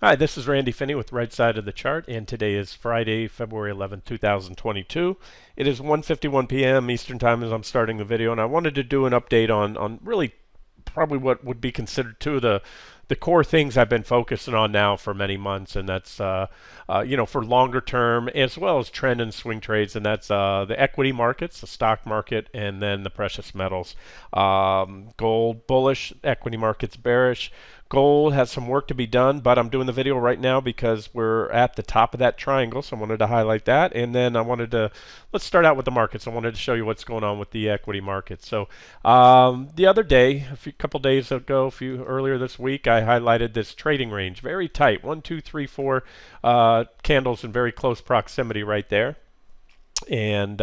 Hi, this is Randy Finney with Right Side of the Chart, and today is Friday, February 11th, 2022. It is 1:51 p.m. Eastern Time as I'm starting the video, and I wanted to do an update on really probably what would be considered two of the core things I've been focusing on now for many months, and that's for longer term as well as trend and swing trades, and that's the equity markets, the stock market, and then the precious metals. Gold bullish, equity markets bearish. Gold has some work to be done, but I'm doing the video right now because we're at the top of that triangle, so I wanted to highlight that. And then let's start out with the markets. I wanted to show you what's going on with the equity market. So the other day, couple days ago, earlier this week, I highlighted this trading range, very tight, 1, 2, 3, 4 candles in very close proximity right there. And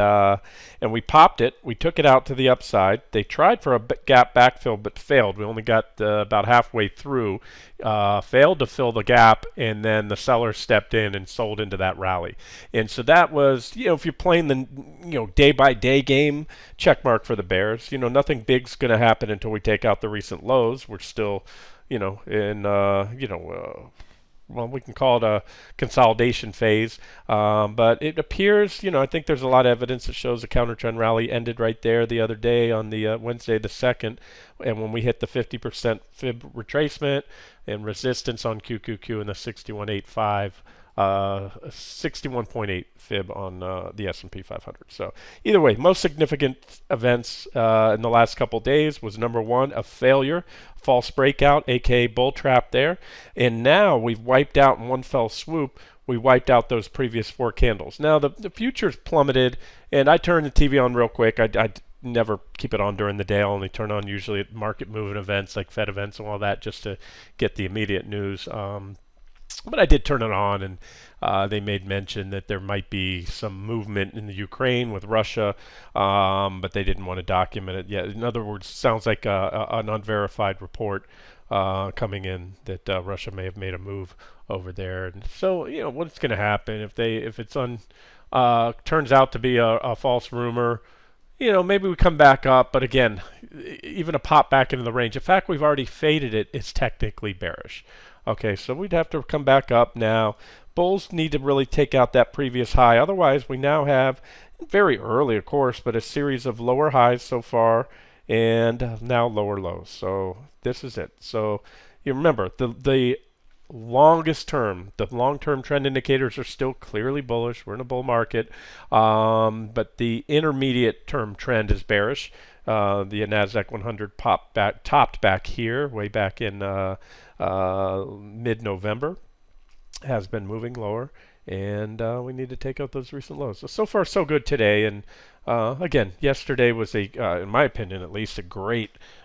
we popped it. We took it out to the upside. They tried for a gap backfill but failed. We only got about halfway through, failed to fill the gap, and then the seller stepped in and sold into that rally. And so that was, if you're playing the day by day game, check mark for the bears. Nothing big's going to happen until we take out the recent lows. We're still in well, we can call it a consolidation phase. But it appears, I think there's a lot of evidence that shows the counter trend rally ended right there the other day on the Wednesday the 2nd. And when we hit the 50% fib retracement and resistance on QQQ in the 61.85, 61.8 fib on the S&P 500. So either way, most significant events in the last couple days was number one, a failure, false breakout, aka bull trap there, and now we've wiped out in one fell swoop. We wiped out those previous four candles. Now the futures plummeted, and I turned the TV on real quick. I never keep it on during the day. I only turn on usually at market moving events like Fed events and all that just to get the immediate news. But I did turn it on, and they made mention that there might be some movement in the Ukraine with Russia, but they didn't want to document it yet. In other words, sounds like an unverified report coming in that Russia may have made a move over there. And so, what's going to happen if it's turns out to be a false rumor? Maybe we come back up, but again, even a pop back into the range. In fact, we've already faded it. It's technically bearish. Okay, so we'd have to come back up now. Bulls need to really take out that previous high. Otherwise, we now have, very early, of course, but a series of lower highs so far and now lower lows. So this is it. So you remember, the long-term trend indicators are still clearly bullish. We're in a bull market, but the intermediate term trend is bearish. The Nasdaq 100 topped back here, way back in mid-November, has been moving lower, and we need to take out those recent lows. So far, so good today. And again, yesterday was in my opinion, at least,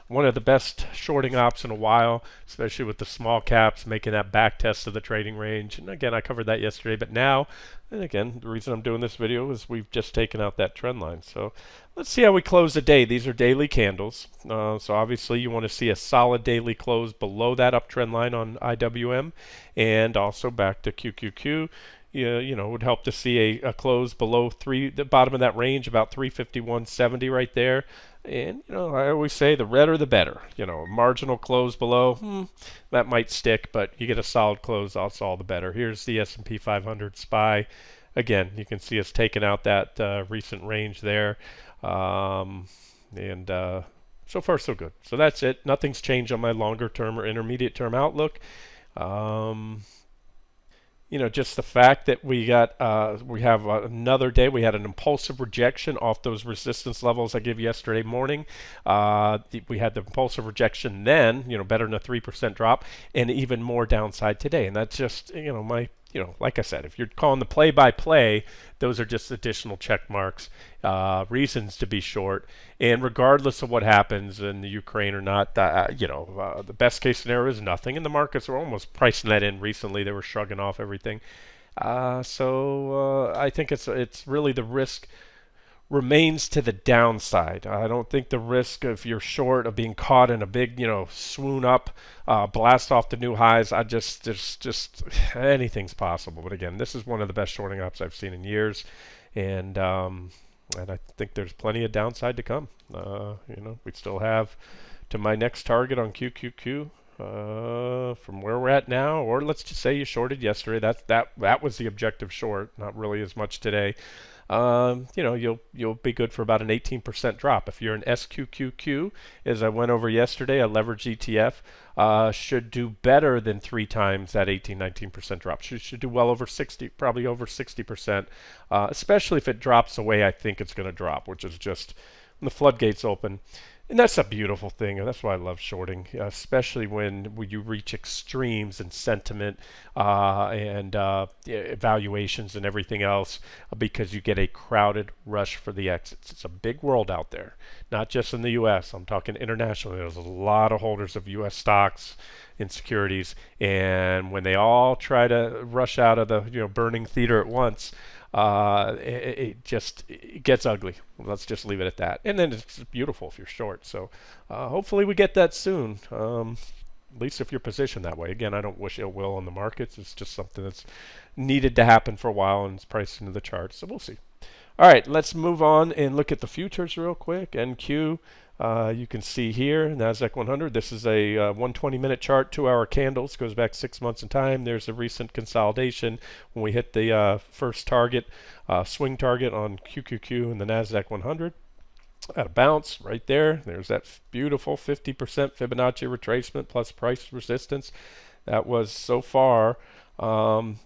one of the best shorting ops in a while, especially with the small caps making that back test of the trading range. And again, I covered that yesterday, but now, and again, the reason I'm doing this video is we've just taken out that trend line. So let's see how we close the day. These are daily candles. So obviously you want to see a solid daily close below that uptrend line on IWM, and also back to QQQ. It would help to see a close below the bottom of that range, about 351.70 right there. And I always say the redder the better. A marginal close below, that might stick, but you get a solid close, that's all the better. Here's the S&P 500 SPY. Again, you can see us taking out that recent range there, and so far so good. So that's it. Nothing's changed on my longer term or intermediate term outlook. Just the fact that we have another day. We had an impulsive rejection off those resistance levels I gave yesterday morning. We had the impulsive rejection then, better than a 3% drop, and even more downside today. And that's just, like I said, if you're calling the play-by-play, those are just additional check marks, reasons to be short. And regardless of what happens in the Ukraine or not, the best case scenario is nothing. And the markets are almost pricing that in recently. They were shrugging off everything. So I think it's really the risk remains to the downside. I don't think the risk, if you're short, of being caught in a big, swoon up, blast off the new highs, just anything's possible. But again, this is one of the best shorting ops I've seen in years, and I think there's plenty of downside to come. We still have to my next target on QQQ. from where we're at now, or let's just say you shorted yesterday. That was the objective short, not really as much today. You'll be good for about an 18% drop. If you're an SQQQ, as I went over yesterday, a leverage ETF should do better than 3 times that 18-19% drop. Should do well over 60, probably over 60%, especially if it drops the way I think it's going to drop, which is just when the floodgates open. And that's a beautiful thing. That's why I love shorting, especially when you reach extremes in sentiment and evaluations and everything else, because you get a crowded rush for the exits. It's a big world out there, not just in the U.S. I'm talking internationally. There's a lot of holders of U.S. stocks and securities, and when they all try to rush out of the burning theater at once, it gets ugly. Let's just leave it at that. And then it's beautiful if you're short. So hopefully we get that soon. At least if you're positioned that way. Again, I don't wish ill will on the markets. It's just something that's needed to happen for a while, and it's priced into the charts. So we'll see. All right, let's move on and look at the futures real quick. NQ. You can see here, NASDAQ 100. This is a 120-minute chart, 2-hour candles. Goes back 6 months in time. There's a recent consolidation when we hit the first target, swing target on QQQ and the NASDAQ 100. At a bounce right there. There's that beautiful 50% Fibonacci retracement plus price resistance. That was so far. The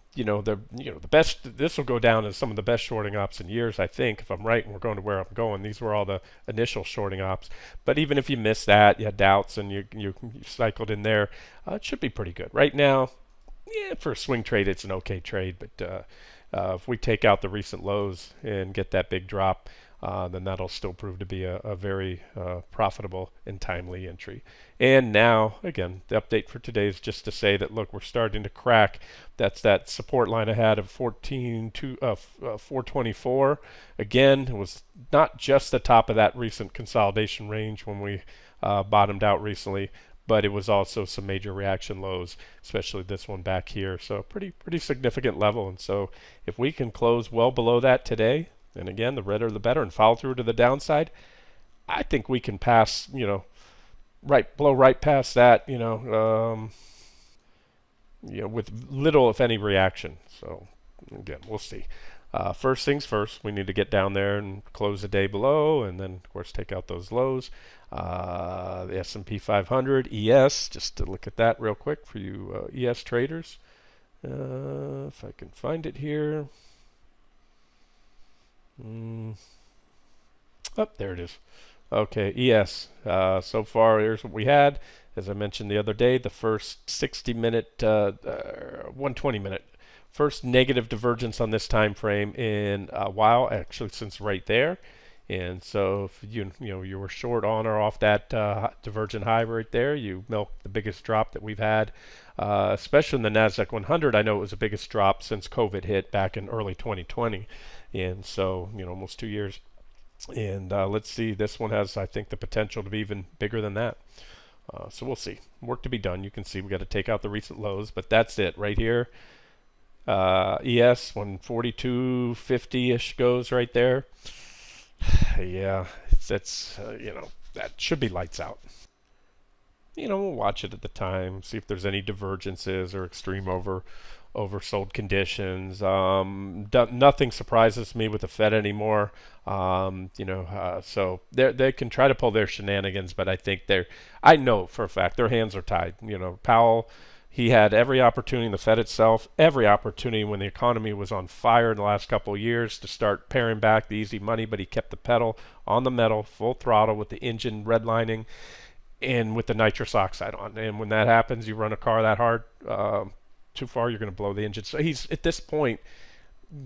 best. This will go down as some of the best shorting ops in years, I think, if I'm right, and we're going to where I'm going. These were all the initial shorting ops. But even if you missed that, you had doubts, and you cycled in there, it should be pretty good. Right now, yeah, for a swing trade, it's an okay trade. But if we take out the recent lows and get that big drop, then that'll still prove to be a very profitable and timely entry. And now, again, the update for today is just to say that, look, we're starting to crack. That's that support line I had of 424. Again, it was not just the top of that recent consolidation range when we bottomed out recently, but it was also some major reaction lows, especially this one back here. So pretty significant level. And so if we can close well below that today, and again, the redder the better, and follow through to the downside, I think we can pass, blow right past that, with little, if any, reaction. So again, we'll see. First things first, we need to get down there and close the day below, and then, of course, take out those lows. The S&P 500, ES, just to look at that real quick for you ES traders. If I can find it here. Oh, there it is. Okay, ES. So far, here's what we had. As I mentioned the other day, the first 60-minute, 120-minute, first negative divergence on this time frame in a while, actually since right there. And so if you were short on or off that divergent high right there, you milked the biggest drop that we've had, especially in the NASDAQ 100. I know it was the biggest drop since COVID hit back in early 2020. And so, almost 2 years. And let's see, this one has, I think, the potential to be even bigger than that. So we'll see. Work to be done. You can see we got to take out the recent lows, but that's it right here. ES, when 42.50-ish goes right there. Yeah, that's, that should be lights out. We'll watch it at the time, see if there's any divergences or extreme oversold conditions. Nothing surprises me with the Fed anymore. So they can try to pull their shenanigans, but I think I know for a fact their hands are tied. Powell, he had every opportunity, the Fed itself, every opportunity when the economy was on fire in the last couple of years to start paring back the easy money, but he kept the pedal on the metal, full throttle with the engine redlining and with the nitrous oxide on. And when that happens, you run a car that hard, too far, you're going to blow the engine. So he's at this point,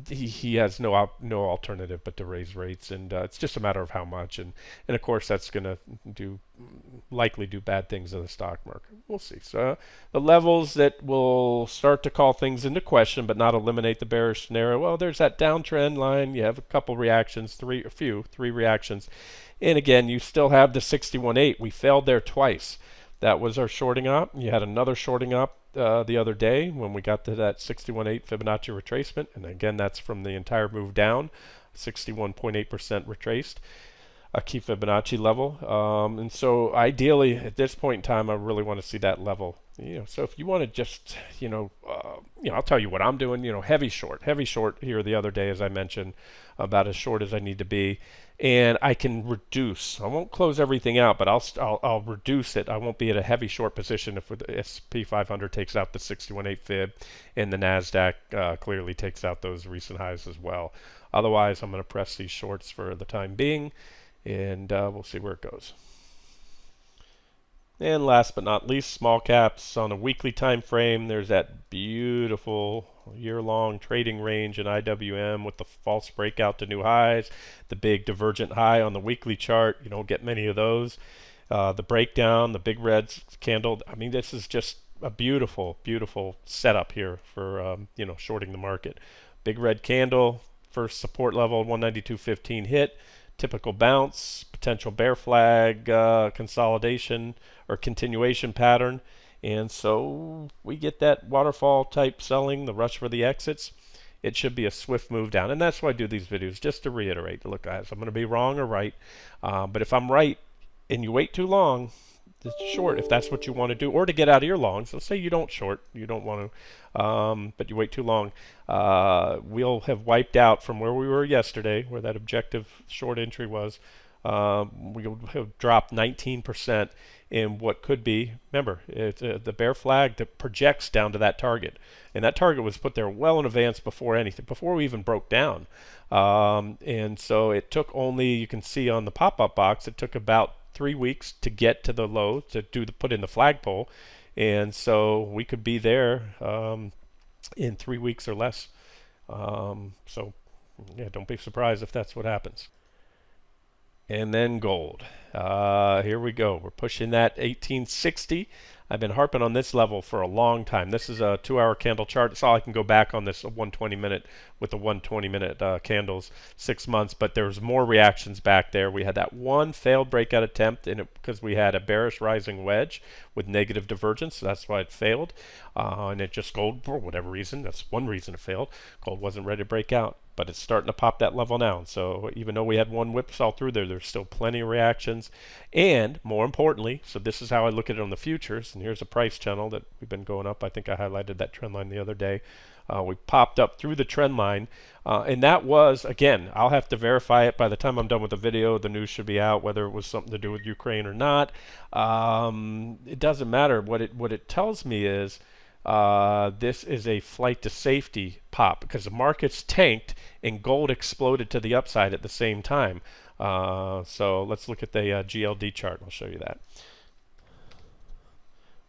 he has no alternative but to raise rates, and it's just a matter of how much. And of course, that's going to likely do bad things in the stock market. We'll see. So the levels that will start to call things into question, but not eliminate the bearish scenario. Well, there's that downtrend line. You have a couple reactions, three reactions, and again, you still have the 61.8. We failed there twice. That was our shorting op. You had another shorting op the other day when we got to that 61.8 Fibonacci retracement, and again, that's from the entire move down, 61.8% retraced. a key Fibonacci level. And so ideally at this point in time, I really want to see that level. So if you want to just, I'll tell you what I'm doing. Heavy short here the other day, as I mentioned, about as short as I need to be, and I can reduce. I won't close everything out, but I'll reduce it. I won't be at a heavy short position if the S&P 500 takes out the 61.8 fib, and the Nasdaq clearly takes out those recent highs as well. Otherwise, I'm going to press these shorts for the time being, and we'll see where it goes. And last but not least, small caps on a weekly time frame. There's that beautiful year-long trading range in IWM with the false breakout to new highs, the big divergent high on the weekly chart. You don't get many of those. The breakdown, the big red candle. I mean, this is just a beautiful, beautiful setup here for shorting the market. Big red candle, first support level 192.15 hit. Typical bounce, potential bear flag, consolidation or continuation pattern, and so we get that waterfall type selling, the rush for the exits. It should be a swift move down, and that's why I do these videos, just to reiterate. Look, guys, I'm going to be wrong or right, but if I'm right and you wait too long, it's short if that's what you want to do, or to get out of your longs. Let's say you don't short, you don't want to, but you wait too long. We'll have wiped out from where we were yesterday, where that objective short entry was. We'll have dropped 19% in what could be, remember, it's the bear flag that projects down to that target. And that target was put there well in advance before anything, before we even broke down. And so it took only, you can see on the pop-up box, it took about 3 weeks to get to the low, to put in the flagpole. And so we could be there in 3 weeks or less. So yeah, don't be surprised if that's what happens. And then gold. Here we go. We're pushing that 1860. I've been harping on this level for a long time. This is a 2-hour candle chart. That's all I can go back on this 120-minute with the 120-minute candles, 6 months. But there's more reactions back there. We had that one failed breakout attempt because we had a bearish rising wedge with negative divergence. So that's why it failed. And it just gold, for whatever reason, that's one reason it failed. Gold wasn't ready to break out. But it's starting to pop that level now. So even though we had one whipsaw through there, there's still plenty of reactions. And more importantly, so this is how I look at it on the futures. And here's a price channel that we've been going up. I think I highlighted that trend line the other day. We popped up through the trend line. And that was, again, I'll have to verify it by the time I'm done with the video. The news should be out, whether it was something to do with Ukraine or not. It doesn't matter. What it tells me is this is a flight to safety pop because the market's tanked and gold exploded to the upside at the same time. So let's look at the GLD chart. I'll show you that.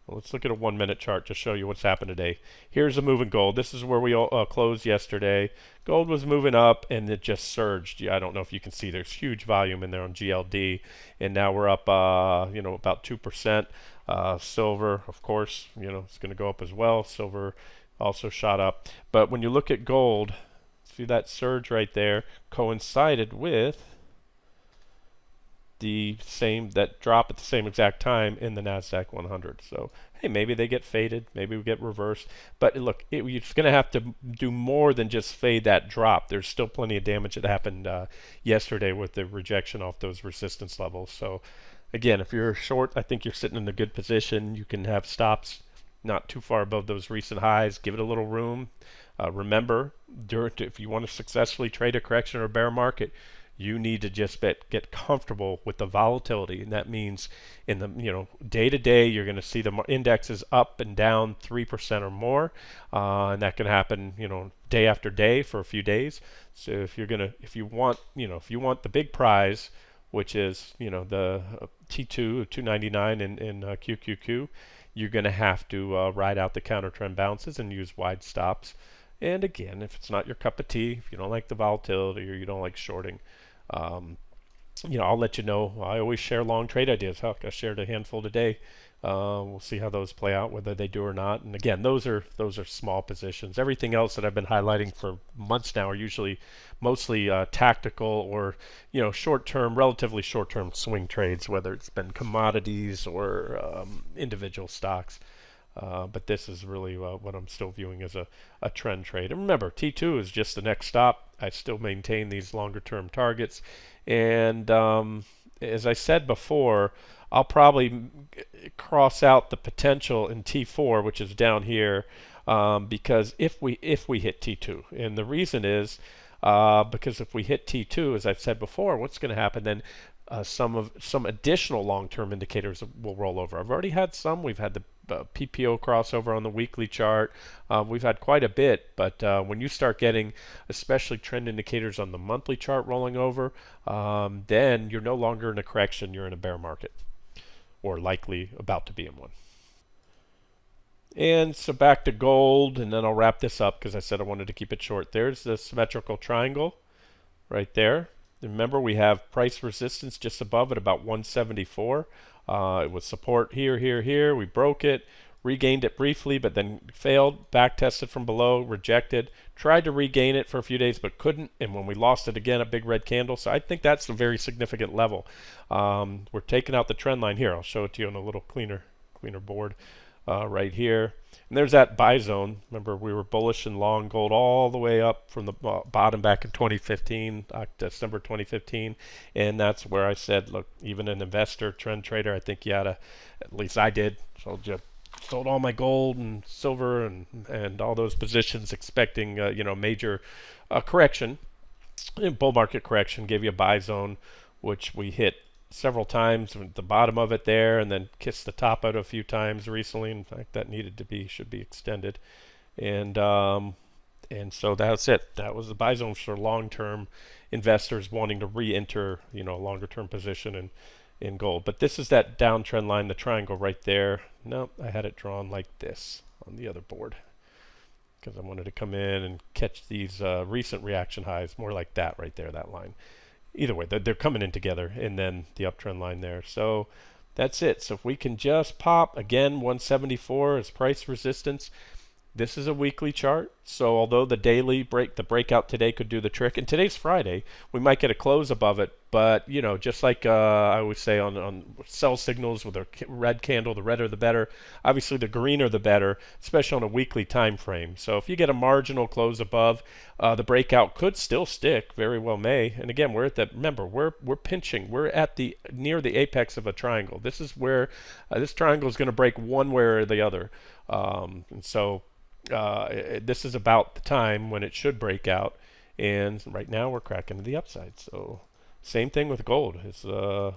Well, let's look at a 1-minute chart to show you what's happened today. Here's a move in gold. This is where we closed yesterday. Gold was moving up and it just surged. I don't know if you can see there's huge volume in there on GLD, and now we're up about 2%. Silver, of course, it's going to go up as well. Silver also shot up. But when you look at gold, see that surge right there coincided with that drop at the same exact time in the Nasdaq 100. So hey, maybe they get faded, maybe we get reversed. But look, it's going to have to do more than just fade that drop. There's still plenty of damage that happened yesterday with the rejection off those resistance levels. So again, if you're short, I think you're sitting in a good position. You can have stops not too far above those recent highs. Give it a little room. Remember, if you want to successfully trade a correction or a bear market, you need to just get comfortable with the volatility, and that means in the day to day you're going to see the indexes up and down 3% or more, and that can happen day after day for a few days. So if you want the big prize, which is the T2 299 in QQQ, you're going to have to ride out the counter trend bounces and use wide stops. And again, if it's not your cup of tea, if you don't like the volatility or you don't like shorting, I'll let you know. I always share long trade ideas. Heck, I shared a handful today. We'll see how those play out, whether they do or not. And again, those are small positions. Everything else that I've been highlighting for months now are mostly tactical or short-term, relatively short-term swing trades, whether it's been commodities or individual stocks. But this is really what I'm still viewing as a trend trade. And remember, T2 is just the next stop. I still maintain these longer term targets. And as I said before, I'll probably cross out the potential in T4, which is down here, because if we hit T2, and the reason is because if we hit T2, as I've said before, what's going to happen then? Some additional long-term indicators will roll over. I've already had some. We've had the PPO crossover on the weekly chart. We've had quite a bit, but when you start getting, especially trend indicators on the monthly chart rolling over, then you're no longer in a correction. You're in a bear market, or likely about to be in one. And so back to gold, and then I'll wrap this up because I said I wanted to keep it short. There's the symmetrical triangle right there. Remember, we have price resistance just above at about 174. It was support here, here, here. We broke it, regained it briefly, but then failed, back tested from below, rejected, tried to regain it for a few days, but couldn't. And when we lost it again, a big red candle. So I think that's a very significant level. We're taking out the trend line here. I'll show it to you on a little cleaner board right here. And there's that buy zone. Remember, we were bullish and long gold all the way up from the bottom back in 2015, December 2015. And that's where I said, look, even an investor, trend trader, I think you ought to, at least I did, sold all my gold and silver and all those positions expecting, major correction, bull market correction, gave you a buy zone, which we hit several times at the bottom of it there, and then kissed the top out a few times recently. In fact, that should be extended, and so that's it. That was the buy zone for long-term investors wanting to re-enter, a longer-term position in gold. But this is that downtrend line, the triangle right there. No, I had it drawn like this on the other board because I wanted to come in and catch these recent reaction highs, more like that right there, that line. Either way, they're coming in together, and then the uptrend line there. So that's it. So if we can just pop, again, 174 as price resistance. This is a weekly chart, so although the breakout today could do the trick, and today's Friday, we might get a close above it, but, just like I always say on sell signals with a red candle, the redder the better. Obviously, the greener the better, especially on a weekly time frame. So if you get a marginal close above, the breakout could still stick, very well may. And again, remember, we're pinching. We're at near the apex of a triangle. This is where this triangle is going to break one way or the other. And so this is about the time when it should break out, and right now we're cracking to the upside. So same thing with gold.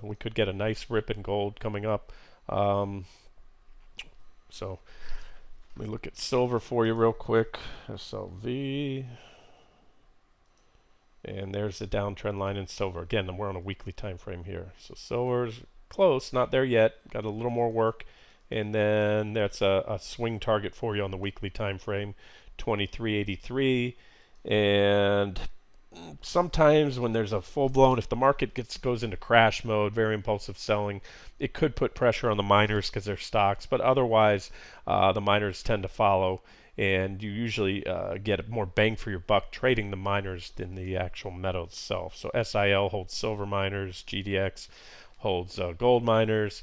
We could get a nice rip in gold coming up. So let me look at silver for you real quick. SLV, and there's the downtrend line in silver. Again, we're on a weekly time frame here. So silver's close, not there yet. Got a little more work. And then that's a swing target for you on the weekly time frame, 2383. And sometimes when there's a full-blown, if the market goes into crash mode, very impulsive selling, it could put pressure on the miners because they're stocks. But otherwise, the miners tend to follow, and you usually get more bang for your buck trading the miners than the actual metal itself. So SIL holds silver miners, GDX holds gold miners.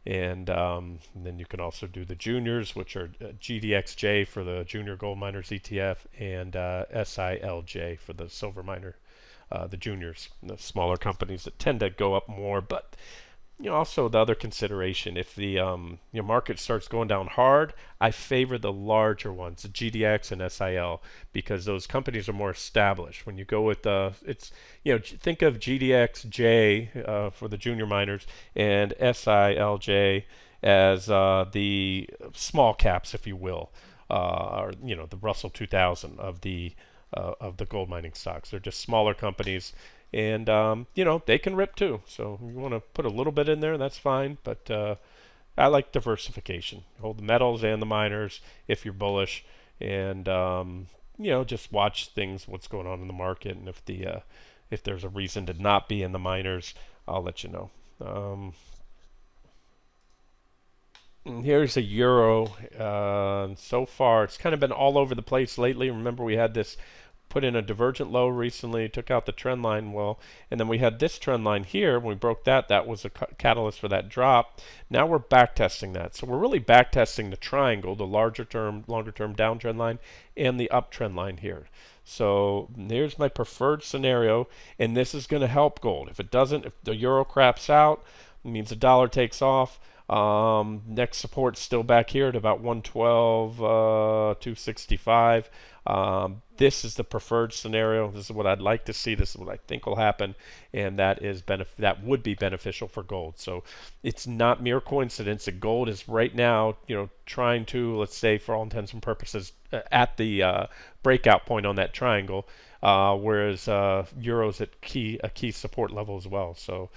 And then you can also do the juniors, which are GDXJ for the Junior Gold Miners ETF, and SILJ for the silver miner, the juniors, the smaller companies that tend to go up more. But also the other consideration, if the market starts going down hard, I favor the larger ones, the GDX and SIL, because those companies are more established. When you go with think of GDXJ for the junior miners and SILJ as the small caps, if you will, or the Russell 2000 of the gold mining stocks. They're just smaller companies. And they can rip too. So if you want to put a little bit in there, that's fine. But I like diversification. Hold the metals and the miners if you're bullish, and just watch what's going on in the market. And if there's a reason to not be in the miners, I'll let you know. And here's a euro. So far, it's kind of been all over the place lately. Remember, we had this put in a divergent low recently, took out the trend line. Well, and then we had this trend line here. When we broke that, that was a catalyst for that drop. Now we're back testing that. So we're really back testing the triangle, the longer term downtrend line, and the uptrend line here. So here's my preferred scenario, and this is going to help gold. If it doesn't, if the euro craps out, it means the dollar takes off. Next support's still back here at about 112, 265. This is the preferred scenario. This is what I'd like to see. This is what I think will happen, and that is that would be beneficial for gold. So it's not mere coincidence that gold is right now, trying to, let's say, for all intents and purposes, at the breakout point on that triangle, whereas euro's at a key support level as well. So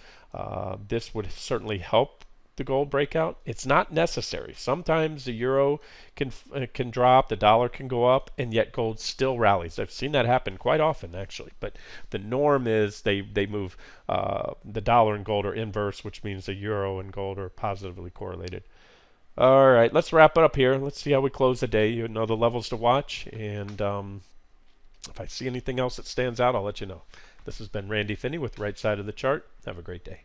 this would certainly help the gold breakout. It's not necessary. Sometimes the euro can drop, the dollar can go up, and yet gold still rallies. I've seen that happen quite often, actually. But the norm is they move. The dollar and gold are inverse, which means the euro and gold are positively correlated. All right, let's wrap it up here. Let's see how we close the day. You know the levels to watch, and if I see anything else that stands out, I'll let you know. This has been Randy Finney with Right Side of the Chart. Have a great day.